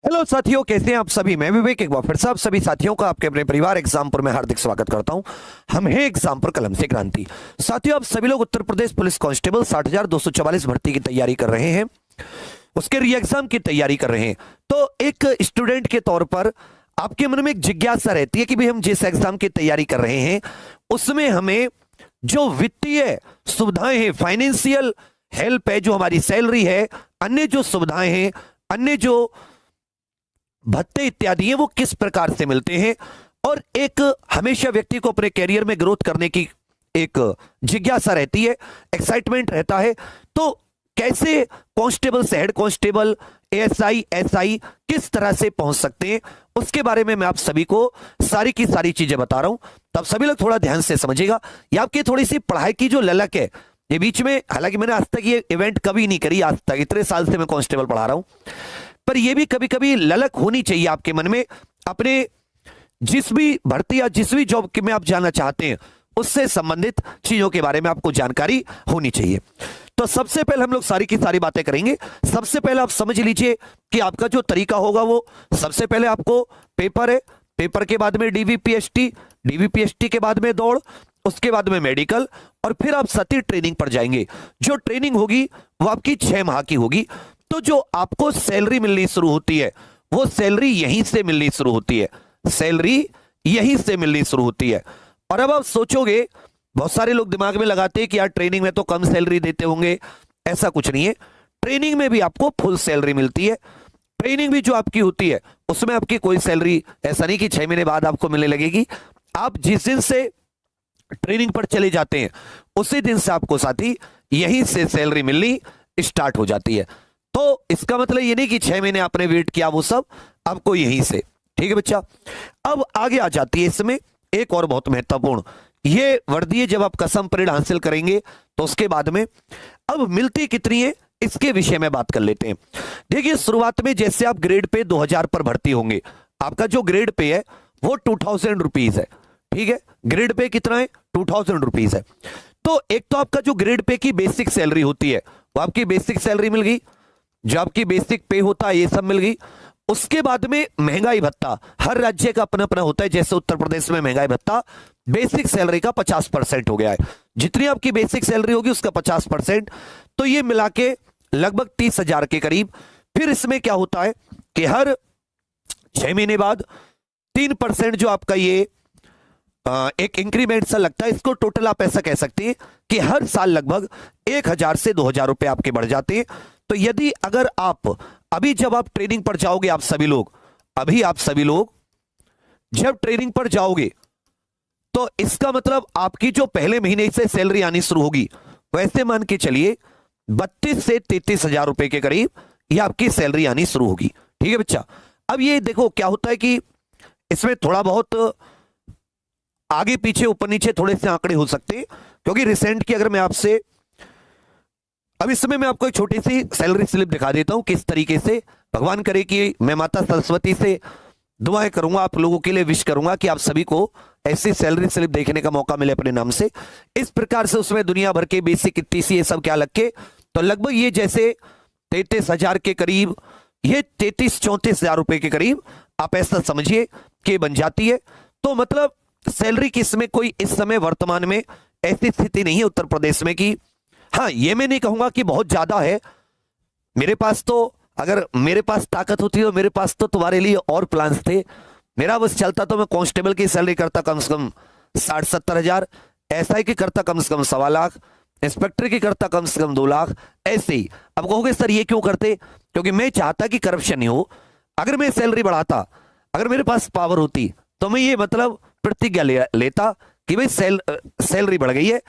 Hello साथियों, कैसे हैं आप सभी। मैं विवेक एक बार फिर से आप सभी साथियों का आपके अपने परिवार एग्जामपुर में हार्दिक स्वागत करता हूं। हम हैं एग्जामपुर कलम से क्रांति। साथियों, आप सभी लोग उत्तर प्रदेश पुलिस कांस्टेबल 60,244 भर्ती की तैयारी कर रहे हैं, उसके री एग्जाम की तैयारी कर रहे हैं। तो एक स्टूडेंट के तौर पर आपके मन में एक जिज्ञासा रहती है कि भाई हम जिस एग्जाम की तैयारी कर रहे हैं उसमें हमें जो वित्तीय सुविधाएं हैं, फाइनेंशियल हेल्प है, जो हमारी सैलरी है, अन्य जो सुविधाएं हैं, अन्य जो भत्ते इत्यादि हैं, वो किस प्रकार से मिलते हैं। और एक हमेशा व्यक्ति को अपने कैरियर में ग्रोथ करने की एक जिज्ञासा रहती है, एक्साइटमेंट रहता है। तो कैसे कांस्टेबल से हेड कांस्टेबल, एएसआई, एसआई किस तरह से पहुंच सकते हैं, उसके बारे में मैं आप सभी को सारी की सारी चीजें बता रहा हूं। तब सभी लोग थोड़ा ध्यान से समझिएगा। ये आपकी थोड़ी सी पढ़ाई की जो ललक है, ये बीच में, हालांकि मैंने आज तक ये इवेंट कभी नहीं करी, आज तक इतने साल से मैं कांस्टेबल पढ़ा रहा हूं, पर यह भी कभी कभी ललक होनी चाहिए आपके मन में। अपने जिस भी भर्ती या जिस भी जॉब में आप जाना चाहते हैं उससे संबंधित चीजों के बारे में आपको जानकारी होनी चाहिए। तो सबसे पहले हम लोग सारी की सारी बातें करेंगे। सबसे पहले आप समझ लीजिए कि आपका जो तरीका होगा वो, सबसे पहले आपको पेपर है, पेपर के बाद में डीवीपीएसटी, डीवीपीएसटी के बाद में दौड़, उसके बाद में मेडिकल, और फिर आप सती ट्रेनिंग पर जाएंगे। जो ट्रेनिंग होगी वो आपकी 6 माह की होगी। तो जो आपको सैलरी मिलनी शुरू होती है वो सैलरी यहीं से मिलनी शुरू होती है, सैलरी यहीं से मिलनी शुरू होती है। और अब आप सोचोगे, बहुत सारे लोग दिमाग में लगाते हैं कि यार ट्रेनिंग में तो कम सैलरी देते होंगे। ऐसा कुछ नहीं है, ट्रेनिंग में भी आपको फुल सैलरी मिलती है। ट्रेनिंग भी जो आपकी होती है उसमें आपकी कोई सैलरी ऐसा नहीं कि 6 महीने बाद आपको मिलने लगेगी। आप जिस दिन से ट्रेनिंग पर चले जाते हैं उसी दिन से आपको साथी यहीं से सैलरी मिलनी स्टार्ट हो जाती है। तो इसका मतलब ये नहीं कि 6 महीने आपने वेट किया, वो सब आपको यहीं से। ठीक है बच्चा। अब आगे आ जाती है इसमें एक और बहुत महत्वपूर्ण, ये वर्दी है। जब आप कसम परेड हासिल करेंगे तो उसके बाद में अब मिलती कितनी है इसके विषय में बात कर लेते हैं। देखिए, शुरुआत में जैसे आप ग्रेड पे 2000 पर भर्ती होंगे, आपका जो ग्रेड पे है वो 2000 रुपीज है। ठीक है, ग्रेड पे कितना है? 2000 रुपीज है। तो एक तो आपका जो ग्रेड पे की बेसिक सैलरी होती है वो आपकी बेसिक सैलरी मिल गई, जो आपकी बेसिक पे होता है ये सब मिल गई। उसके बाद में महंगाई भत्ता, हर राज्य का अपना अपना होता है। जैसे उत्तर प्रदेश में महंगाई भत्ता बेसिक सैलरी का 50% हो गया है। जितनी आपकी बेसिक सैलरी होगी उसका 50%, तो ये मिला के लगभग 30,000 के करीब। फिर इसमें क्या होता है कि हर 6 महीने बाद 3% जो आपका ये एक इंक्रीमेंट सा लगता है। इसको टोटल आप ऐसा कह सकते हैं कि हर साल लगभग 1,000 से 2,000 रुपए आपके बढ़ जाते हैं। तो यदि अगर आप अभी जब आप ट्रेनिंग पर जाओगे, आप सभी लोग जब ट्रेनिंग पर जाओगे तो इसका मतलब आपकी जो पहले महीने से सैलरी आनी शुरू होगी, वैसे मान के चलिए 32 से 33,000 रुपए के करीब ये आपकी सैलरी आनी शुरू होगी। ठीक है बच्चा। अब ये देखो क्या होता है कि इसमें थोड़ा बहुत आगे पीछे ऊपर नीचे थोड़े से आंकड़े हो सकते हैं, क्योंकि रिसेंट की अगर मैं आपसे अब इस समय मैं आपको एक छोटी सी सैलरी स्लिप दिखा देता हूं किस तरीके से। भगवान करे कि मैं माता सरस्वती से दुआएं करूंगा, आप लोगों के लिए विश करूंगा कि आप सभी को ऐसी सैलरी स्लिप देखने का मौका मिले अपने नाम से। इस प्रकार से उसमें दुनिया भर के बेसिक इतनी सी ये सब क्या लग के, तो लगभग ये जैसे 33,000 के करीब, ये 33-34,000 रुपए के करीब आप ऐसा समझिए कि बन जाती है। तो मतलब सैलरी की इसमें कोई इस समय वर्तमान में ऐसी स्थिति नहीं है उत्तर प्रदेश में कि, हाँ ये मैं नहीं कहूंगा कि बहुत ज्यादा है। मेरे पास तो, अगर मेरे पास ताकत होती तो मेरे पास तो तुम्हारे लिए और प्लान्स थे। मेरा बस चलता तो मैं कांस्टेबल की सैलरी करता कम से कम 60-70 हजार, एसआई की करता कम से कम 1.25 लाख, इंस्पेक्टर की करता कम से कम 2 लाख, ऐसे ही। अब कहोगे सर ये क्यों करते? क्योंकि मैं चाहता कि करप्शन नहीं हो। अगर मैं सैलरी बढ़ाता, अगर मेरे पास पावर होती, तो मैं ये मतलब प्रतिज्ञा लेता कि भाई सैलरी बढ़ गई है,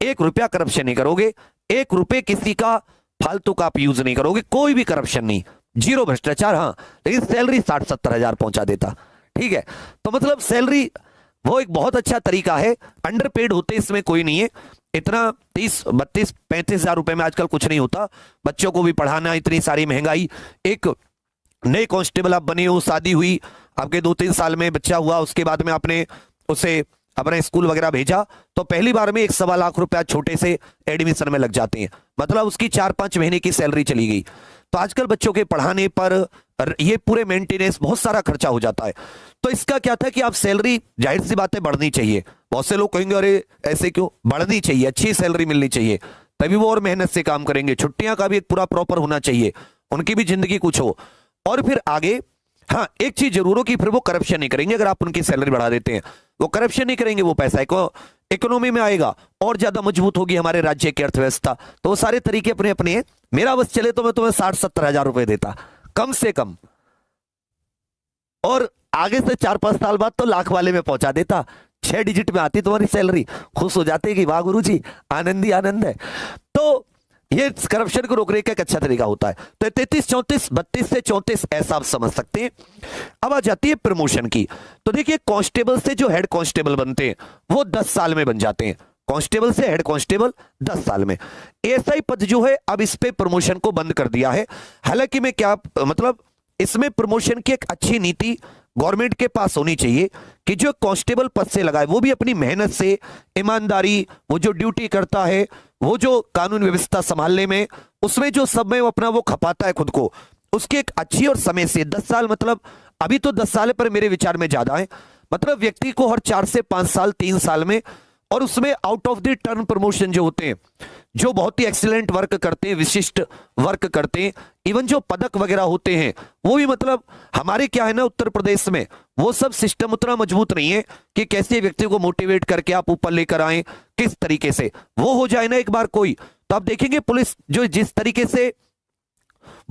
1 रुपया करप्शन नहीं करोगे, 1 रुपये किसी का फालतू का आप यूज नहीं करोगे, कोई भी करप्शन नहीं, जीरो भ्रष्टाचार। हाँ, लेकिन सैलरी 60-70 हजार पहुंचा देता। ठीक है, तो मतलब सैलरी वो एक बहुत अच्छा तरीका है। अंडरपेड होते इसमें कोई नहीं है। इतना 30, 32, 35 हजार रुपए में आजकल कुछ नहीं होता। बच्चों को भी पढ़ाना, इतनी सारी महंगाई, एक नए कांस्टेबल आप बने हो, शादी हुई, आपके 2-3 साल में बच्चा हुआ, उसके बाद में आपने उसे अपने स्कूल वगैरह भेजा, तो पहली बार में 1.25 लाख रुपया छोटे से एडमिशन में लग जाते हैं। मतलब उसकी 4-5 महीने की सैलरी चली गई। तो आजकल बच्चों के पढ़ाने पर, ये पूरे मेंटेनेंस बहुत सारा खर्चा हो जाता है। तो इसका क्या था कि आप सैलरी, जाहिर सी बात है, बढ़नी चाहिए। बहुत से लोग कहेंगे अरे ऐसे क्यों, बढ़नी चाहिए, अच्छी सैलरी मिलनी चाहिए, तभी वो और मेहनत से काम करेंगे। छुट्टियां का भी एक पूरा प्रॉपर होना चाहिए, उनकी भी जिंदगी कुछ हो। और फिर आगे हाँ एक चीज जरूर हो कि फिर वो करप्शन नहीं करेंगे। अगर आप उनकी सैलरी बढ़ा देते हैं, वो करप्शन नहीं करेंगे, वो पैसा इकोनॉमी में आएगा और ज्यादा मजबूत होगी हमारे राज्य की अर्थव्यवस्था। तो वो सारे तरीके अपने अपने हैं। मेरा बस चले तो मैं तुम्हें 60-70 हजार रुपए देता कम से कम, और आगे से 4-5 साल बाद तो लाख वाले में पहुंचा देता। 6 डिजिट में आती तुम्हारी सैलरी, खुश हो जाते कि वाह गुरु जी, आनंद ही आनंद है। तो ये करप्शन को रोकने का एक अच्छा तरीका होता है। तो 32 से 34 ऐसा आप समझ सकते हैं। अब आ जाती है प्रमोशन की। तो देखिए, कांस्टेबल से जो हेड कांस्टेबल बनते हैं वो 10 साल में बन जाते हैं। कांस्टेबल से हेड कांस्टेबल 10 साल में। एएसआई पद जो है अब इस पे प्रमोशन को बंद कर दिया है। हालांकि मैं क्या मतलब, इसमें प्रमोशन की एक अच्छी नीति गवर्नमेंट के पास होनी चाहिए कि जो कांस्टेबल पद से लगाए वो भी अपनी मेहनत से, ईमानदारी, वो जो ड्यूटी करता है, वो जो कानून व्यवस्था संभालने में, उसमें जो सब में वो अपना वो खपाता है खुद को, उसकी एक अच्छी और समय से 10 साल, मतलब अभी तो 10 साल है पर मेरे विचार में ज्यादा है। मतलब व्यक्ति को हर 4 से 5 साल, 3 साल में, और उसमें out of the turn promotion जो होते हैं, जो बहुत ही एक्सीलेंट वर्क करते हैं, विशिष्ट वर्क करते हैं, इवन जो पदक वगैरह होते हैं वो भी, मतलब हमारे क्या है ना उत्तर प्रदेश में, वो सब सिस्टम उतना मजबूत नहीं है कि कैसे व्यक्ति को मोटिवेट करके आप ऊपर लेकर आए, किस तरीके से वो हो जाए ना एक बार कोई, तो आप देखेंगे पुलिस जो जिस तरीके से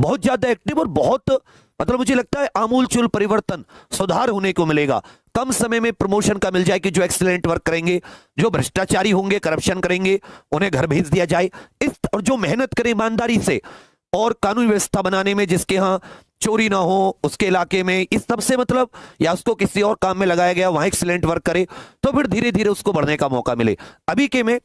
बहुत ज्यादा एक्टिव और बहुत, मतलब मुझे लगता है आमूलचूल परिवर्तन, सुधार होने को मिलेगा। कम समय में प्रमोशन का मिल जाए कि जो एक्सीलेंट वर्क करेंगे, जो भ्रष्टाचारी होंगे, करप्शन करेंगे, उन्हें घर भेज दिया जाए। और जो मेहनत करें ईमानदारी से और कानून व्यवस्था बनाने में, जिसके यहाँ चोरी ना हो, उसके इलाके में इस सब से, मतलब या उसको किसी और काम में लगाया गया, वहां एक्सीलेंट वर्क करे, तो फिर धीरे धीरे उसको बढ़ने का मौका मिले। अभी के में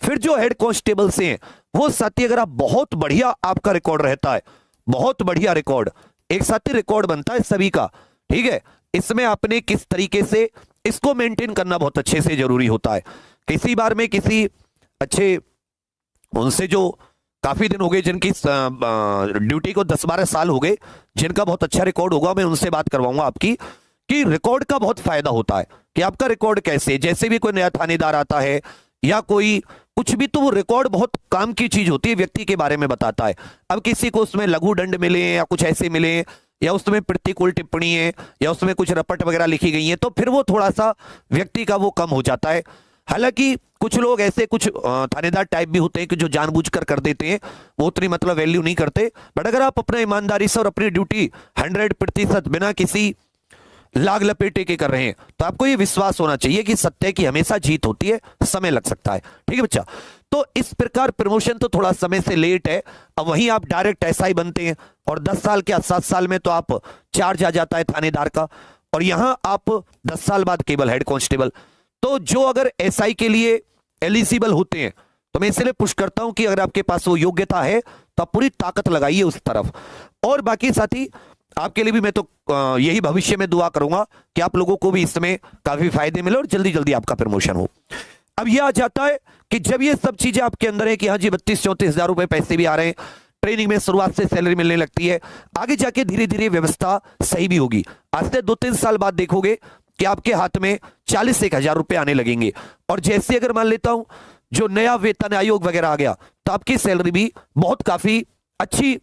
फिर जो हेड कांस्टेबल से हैं वो साथी, अगर आप बहुत बढ़िया आपका रिकॉर्ड रहता है, बहुत बढ़िया रिकॉर्ड, एक साथी रिकॉर्ड बनता है सभी का, ठीक है, इसमें आपने किस तरीके से इसको मेंटेन करना बहुत अच्छे से जरूरी होता है। किसी बार में किसी अच्छे, उनसे जो काफी दिन हो गए, जिनकी ड्यूटी को 10-12 साल हो गए, जिनका बहुत अच्छा रिकॉर्ड होगा, मैं उनसे बात करवाऊंगा आपकी, कि रिकॉर्ड का बहुत फायदा होता है कि आपका रिकॉर्ड कैसे, जैसे भी कोई नया थानेदार आता है या कोई कुछ भी, तो वो रिकॉर्ड बहुत काम की चीज होती है, व्यक्ति के बारे में बताता है। अब किसी को उसमें लघु दंड मिले या कुछ ऐसे मिले, या उसमें प्रतिकूल टिप्पणी है, या उसमें कुछ रपट वगैरह लिखी गई है, तो फिर वो थोड़ा सा व्यक्ति का वो कम हो जाता है। हालांकि कुछ लोग ऐसे, कुछ थानेदार टाइप भी होते हैं कि जो जानबूझकर कर देते हैं, वो उतनी मतलब वैल्यू नहीं करते। बट अगर आप अपना ईमानदारी से और अपनी ड्यूटी 100% बिना किसी लाग लपेटे के कर रहे हैं, तो आपको ये विश्वास होना चाहिए कि सत्य की हमेशा जीत होती है, समय लग सकता है, ठीक है बच्चा। तो इस प्रकार प्रमोशन तो थोड़ा समय से लेट है। अब वहीं आप डायरेक्ट एसआई बनते हैं और 10 साल के 7 साल में तो आप चार्ज आ जाता है थानेदार का, और यहां आप 10 साल बाद केवल हेड कांस्टेबल। तो जो अगर एसआई के लिए एलिजिबल होते हैं, तो मैं इसलिए पुश करता हूं कि अगर आपके पास वो योग्यता है तो आप पूरी ताकत लगाइए उस तरफ। और बाकी साथी आपके लिए भी मैं तो यही भविष्य में दुआ करूंगा कि आप लोगों को भी इसमें काफी फायदे मिले और जल्दी जल्दी आपका प्रमोशन हो। अब यह आ जाता है कि जब ये सब चीजें आपके अंदर है कि हाँ जी 32-34 हजार रुपए पैसे भी आ रहे हैं, ट्रेनिंग में शुरुआत से सैलरी मिलने लगती है, आगे जाके धीरे धीरे व्यवस्था सही भी होगी। आज से 2-3 साल बाद देखोगे कि आपके हाथ में 40-1 हजार रुपए आने लगेंगे। और जैसे अगर मान लेता हूं जो नया वेतन आयोग वगैरह आ गया, तो आपकी सैलरी भी बहुत काफी अच्छी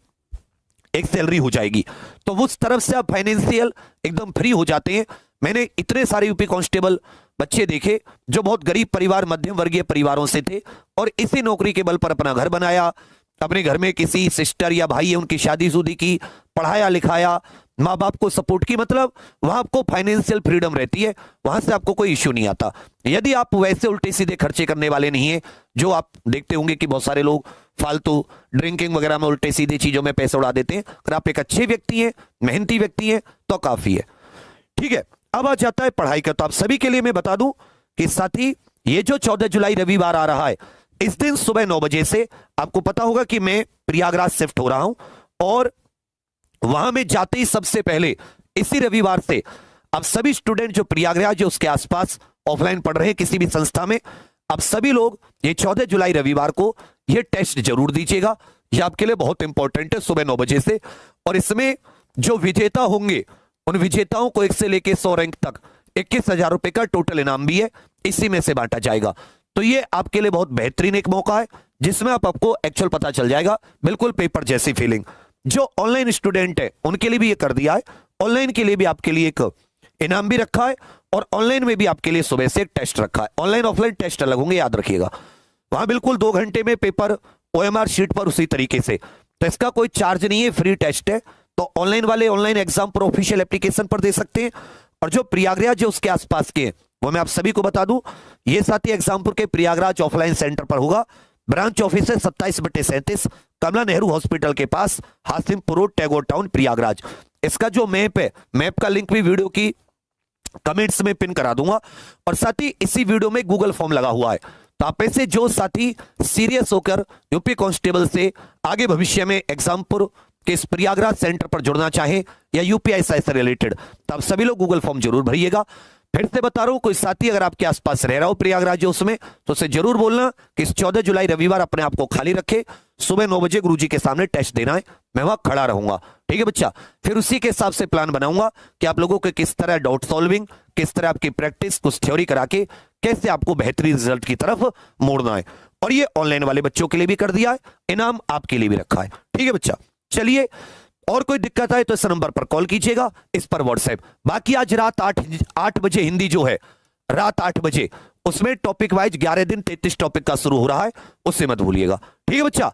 एक सैलरी हो जाएगी। तो उस तरफ से आप फाइनेंशियल एकदम फ्री हो जाते हैं। मैंने इतने सारे यूपी कांस्टेबल बच्चे देखे जो बहुत गरीब परिवार, मध्यम वर्गीय परिवारों से थे, और इसी नौकरी के बल पर अपना घर बनाया, अपने घर में किसी सिस्टर या भाई है उनकी शादी की, पढ़ाया लिखाया, माँ बाप को सपोर्ट की, मतलब वहां आपको फाइनेंशियल फ्रीडम रहती है, वहां से आपको कोई इश्यू नहीं आता। यदि आप वैसे उल्टे सीधे खर्चे करने वाले नहीं है, जो आप देखते होंगे कि बहुत सारे लोग फालतू ड्रिंकिंग वगैरह में उल्टे सीधे चीजों में पैसे उड़ा देते हैं, अगर आप एक अच्छे व्यक्ति हैं, मेहनती व्यक्ति हैं, तो काफी है, ठीक है। अब आ जाता है पढ़ाई का। तो आप सभी के लिए मैं बता दूं कि साथी ये जो 14 जुलाई रविवार आ रहा है, इस दिन सुबह 9 बजे से आपको पता होगा कि मैं प्रयागराज शिफ्ट हो रहा हूं, और वहां में जाते ही सबसे पहले इसी रविवार से अब सभी स्टूडेंट जो प्रयागराज या उसके आसपास ऑफलाइन पढ़ रहे हैं किसी भी संस्था में, अब सभी लोग ये 14 जुलाई रविवार को ये टेस्ट जरूर दीजिएगा। ये आपके लिए बहुत इंपॉर्टेंट है, सुबह 9 बजे से। और इसमें जो विजेता होंगे उन विजेताओं को 1 से लेकर 100 रैंक तक 21,000 रुपए का टोटल इनाम भी है, इसी में से बांटा जाएगा। तो ये आपके लिए बहुत बेहतरीन एक मौका है जिसमें आपको एक्चुअल पता चल जाएगा, बिल्कुल पेपर जैसी फीलिंग। जो ऑनलाइन स्टूडेंट है उनके लिए भी ये कर दिया है, ऑनलाइन के लिए भी आपके लिए एक इनाम भी रखा है और ऑनलाइन में भी आपके लिए सुबह से एक टेस्ट रखा है। ऑनलाइन ऑफलाइन टेस्ट अलग होंगे, याद रखिएगा। वहां बिल्कुल 2 घंटे में पेपर OMR शीट पर उसी तरीके से, तो इसका कोई चार्ज नहीं है, फ्री टेस्ट है। तो ऑनलाइन वाले ऑनलाइन एग्जाम पर ऑफिशियल एप्लीकेशन पर दे सकते हैं, और जो प्रयागराज है उसके आसपास के वो मैं आप सभी को बता दूं, ये साथी एग्जामपुर के प्रयागराज ऑफलाइन सेंटर पर होगा। ब्रांच ऑफिस है 27/37 कमला नेहरू हॉस्पिटल के पास, हासिमपुर रोड, टैगोर टाउन, प्रयागराज। इसका जो मैप है, मैप का लिंक भी वीडियो की कमेंट्स में पिन करा दूंगा, और साथ ही इसी वीडियो में गूगल फॉर्म लगा हुआ है। तो आप ऐसे जो साथी सीरियस होकर यूपी कांस्टेबल से आगे भविष्य में एग्जामपुर के इस प्रयागराज सेंटर पर जुड़ना चाहे या यूपीएसआई से रिलेटेड, तो आप सभी लोग गूगल फॉर्म जरूर भरिएगा। फिर से बता रहा हूं, कोई साथी अगर आपके आसपास रह रहा हो प्रयागराज उसमें, तो उसे जरूर बोलना कि इस 14 जुलाई रविवार अपने आप को खाली रखे, सुबह 9 बजे गुरुजी के सामने टेस्ट देना है, मैं वहां खड़ा रहूंगा। ठीक है बच्चा, फिर उसी के हिसाब से प्लान बनाऊंगा कि आप लोगों को किस तरह डाउट सॉल्विंग, किस तरह आपकी प्रैक्टिस, कुछ थ्योरी करा के कैसे आपको बेहतरीन रिजल्ट की तरफ मोड़ना है। और ये ऑनलाइन वाले बच्चों के लिए भी कर दिया है, इनाम आपके लिए भी रखा है। ठीक है बच्चा, चलिए, और कोई दिक्कत आए तो इस नंबर पर कॉल कीजिएगा, इस पर व्हाट्सएप। बाकी आज रात 8 बजे हिंदी जो है, रात 8 बजे उसमें टॉपिक वाइज 11 दिन 33 टॉपिक का शुरू हो रहा है, उससे मत भूलिएगा। ठीक है बच्चा,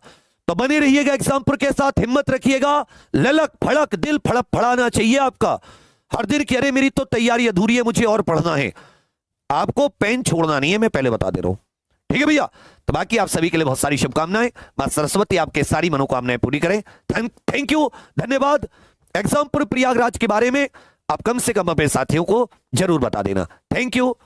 तो बने रहिएगा एग्जाम्पल के साथ, हिम्मत रखिएगा, ललक फड़क दिल फड़क फड़ाना चाहिए आपका हर दिन कि अरे मेरी तो तैयारी अधूरी है, मुझे और पढ़ना है। आपको पेन छोड़ना नहीं है, मैं पहले बता दे रहा हूं। ठीक है भैया, तो बाकी आप सभी के लिए बहुत सारी शुभकामनाएं, मां सरस्वती आपके सारी मनोकामनाएं पूरी करें। थैंक यू, धन्यवाद। एग्जामपुर प्रयागराज के बारे में आप कम से कम अपने साथियों को जरूर बता देना। Thank you.